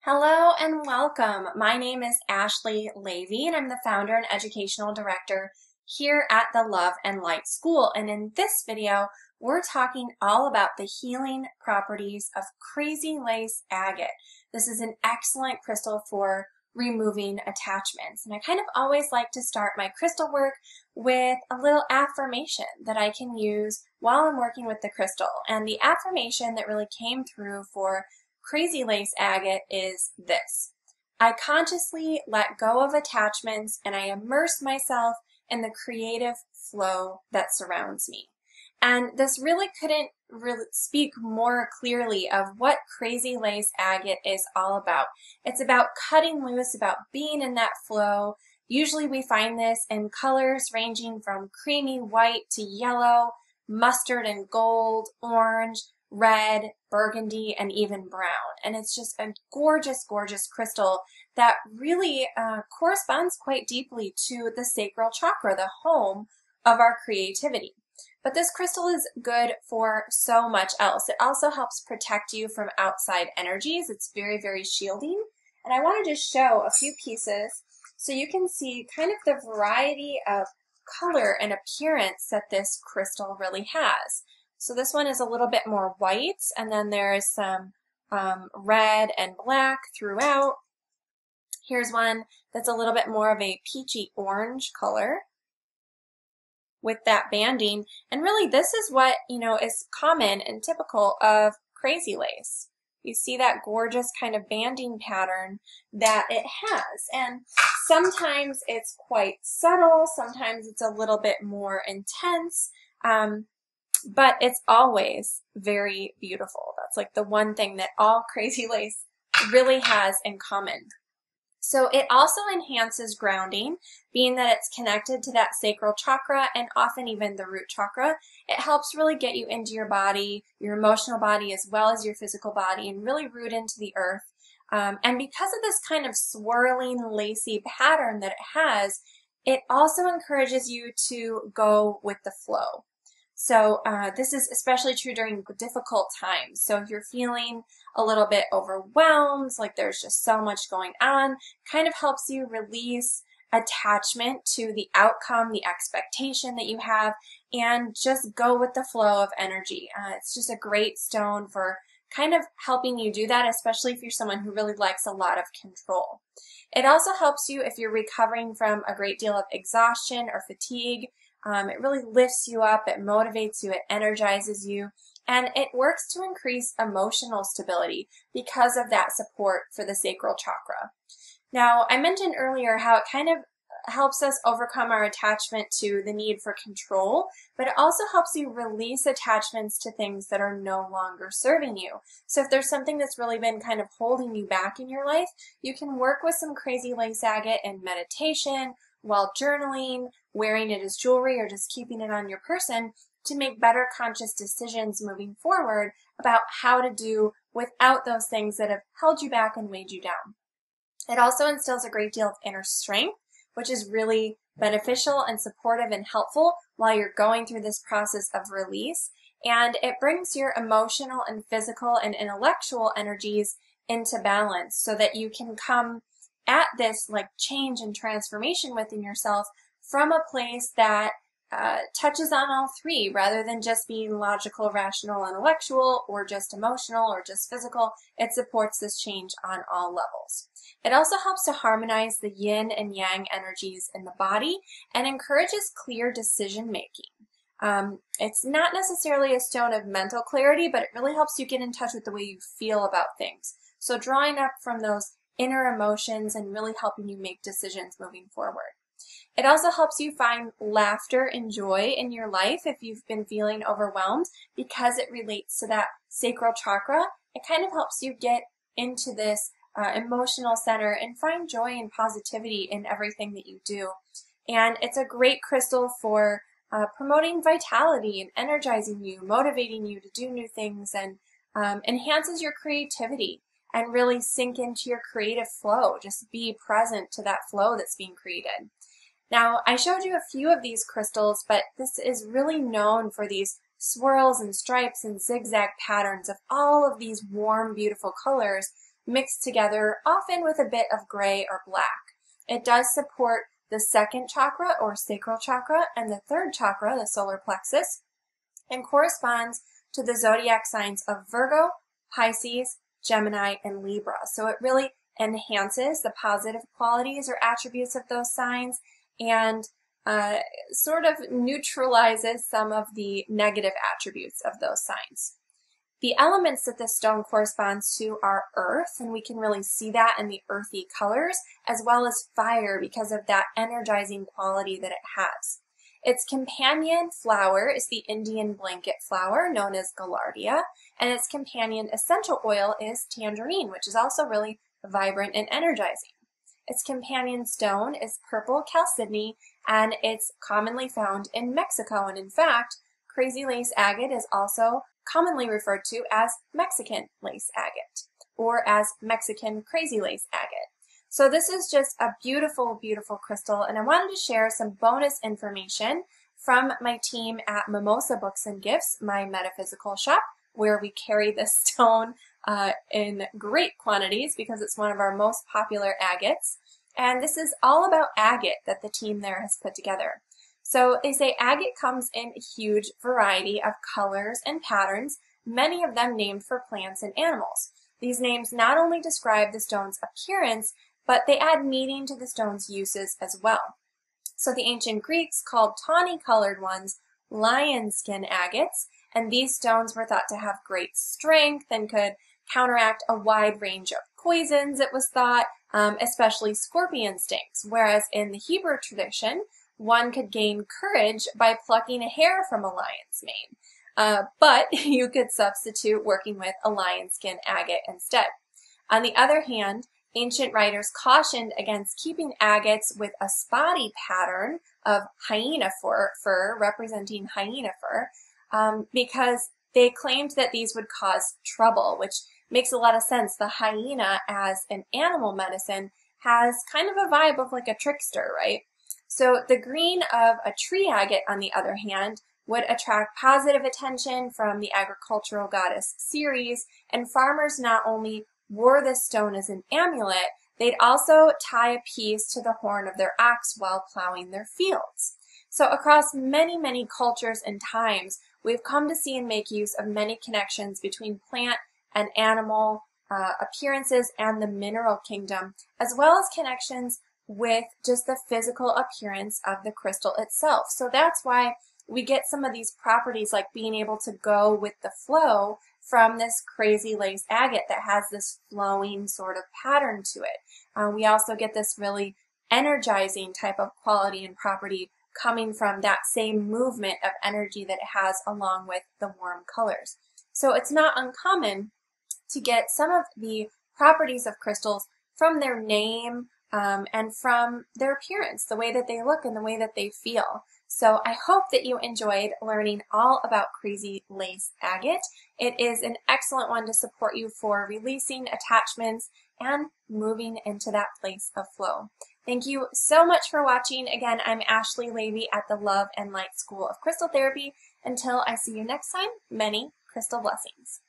Hello and welcome. My name is Ashley Levy and I'm the founder and educational director here at the Love and Light School. And in this video, we're talking all about the healing properties of Crazy Lace Agate. This is an excellent crystal for removing attachments. And I kind of always like to start my crystal work with a little affirmation that I can use while I'm working with the crystal. And the affirmation that really came through for Crazy Lace Agate is this: I consciously let go of attachments and I immerse myself in the creative flow that surrounds me. And this really couldn't speak more clearly of what Crazy Lace Agate is all about. It's about cutting loose, about being in that flow. Usually we find this in colors ranging from creamy white to yellow, mustard and gold, orange, red, burgundy, and even brown. And it's just a gorgeous, gorgeous crystal that really corresponds quite deeply to the sacral chakra, the home of our creativity. But this crystal is good for so much else. It also helps protect you from outside energies. It's very, very shielding. And I want to just show a few pieces so you can see kind of the variety of color and appearance that this crystal really has. So this one is a little bit more white, and then there's some red and black throughout. Here's one that's a little bit more of a peachy orange color with that banding. And really this is what, is common and typical of Crazy Lace. You see that gorgeous kind of banding pattern that it has. And sometimes it's quite subtle, sometimes it's a little bit more intense. But it's always very beautiful. That's like the one thing that all Crazy Lace really has in common. So it also enhances grounding, being that it's connected to that sacral chakra and often even the root chakra. It helps really get you into your body, your emotional body, as well as your physical body, and really root into the earth. And because of this kind of swirling, lacy pattern that it has, it also encourages you to go with the flow. So this is especially true during difficult times. So if you're feeling a little bit overwhelmed, like there's just so much going on, kind of helps you release attachment to the outcome, the expectation that you have, and just go with the flow of energy. It's just a great stone for kind of helping you do that, especially if you're someone who really likes a lot of control. It also helps you if you're recovering from a great deal of exhaustion or fatigue. It really lifts you up, it motivates you, it energizes you, and it works to increase emotional stability because of that support for the sacral chakra. Now, I mentioned earlier how it kind of helps us overcome our attachment to the need for control, but it also helps you release attachments to things that are no longer serving you. So if there's something that's really been kind of holding you back in your life, you can work with some Crazy Lace Agate in meditation, while journaling, wearing it as jewelry, or just keeping it on your person to make better conscious decisions moving forward about how to do without those things that have held you back and weighed you down. It also instills a great deal of inner strength, which is really beneficial and supportive and helpful while you're going through this process of release. And it brings your emotional and physical and intellectual energies into balance so that you can come at this like change and transformation within yourself from a place that touches on all three rather than just being logical, rational, intellectual, or just emotional or just physical. It supports this change on all levels. It also helps to harmonize the yin and yang energies in the body and encourages clear decision making. It's not necessarily a stone of mental clarity, but it really helps you get in touch with the way you feel about things. So drawing up from those inner emotions and really helping you make decisions moving forward. It also helps you find laughter and joy in your life if you've been feeling overwhelmed because it relates to that sacral chakra. It kind of helps you get into this emotional center and find joy and positivity in everything that you do. And it's a great crystal for promoting vitality and energizing you, motivating you to do new things, and enhances your creativity and really sink into your creative flow. Just be present to that flow that's being created. Now, I showed you a few of these crystals, but this is really known for these swirls and stripes and zigzag patterns of all of these warm, beautiful colors mixed together, often with a bit of gray or black. It does support the second chakra or sacral chakra and the third chakra, the solar plexus, and corresponds to the zodiac signs of Virgo, Pisces, Gemini, and Libra. So it really enhances the positive qualities or attributes of those signs and sort of neutralizes some of the negative attributes of those signs. The elements that this stone corresponds to are earth, and we can really see that in the earthy colors, as well as fire because of that energizing quality that it has. Its companion flower is the Indian blanket flower, known as Gaillardia, and its companion essential oil is tangerine, which is also really vibrant and energizing. Its companion stone is purple chalcedony, and it's commonly found in Mexico. And in fact, crazy lace agate is also commonly referred to as Mexican lace agate, or as Mexican crazy lace agate. So this is just a beautiful, beautiful crystal, and I wanted to share some bonus information from my team at Mimosa Books and Gifts, my metaphysical shop, where we carry this stone in great quantities because it's one of our most popular agates. And this is all about agate that the team there has put together. So they say agate comes in a huge variety of colors and patterns, many of them named for plants and animals. These names not only describe the stone's appearance, but they add meaning to the stone's uses as well. So the ancient Greeks called tawny-colored ones lion skin agates, and these stones were thought to have great strength and could counteract a wide range of poisons, it was thought, especially scorpion stings, whereas in the Hebrew tradition, one could gain courage by plucking a hair from a lion's mane, but you could substitute working with a lion skin agate instead. On the other hand, ancient writers cautioned against keeping agates with a spotty pattern of hyena fur representing hyena fur, because they claimed that these would cause trouble, which makes a lot of sense. The hyena as an animal medicine has kind of a vibe of like a trickster, right? So the green of a tree agate, on the other hand, would attract positive attention from the agricultural goddess Ceres, and farmers not only wore this stone as an amulet, they'd also tie a piece to the horn of their ox while plowing their fields. So across many, many cultures and times, we've come to see and make use of many connections between plant and animal appearances and the mineral kingdom, as well as connections with just the physical appearance of the crystal itself. So that's why we get some of these properties like being able to go with the flow from this crazy lace agate that has this flowing sort of pattern to it. We also get this really energizing type of quality and property coming from that same movement of energy that it has along with the warm colors. So it's not uncommon to get some of the properties of crystals from their name and from their appearance, the way that they look and the way that they feel. So I hope that you enjoyed learning all about crazy lace agate. It is an excellent one to support you for releasing attachments and moving into that place of flow. Thank you so much for watching. Again, I'm Ashley Lavey at the Love and Light School of Crystal Therapy. Until I see you next time, many crystal blessings.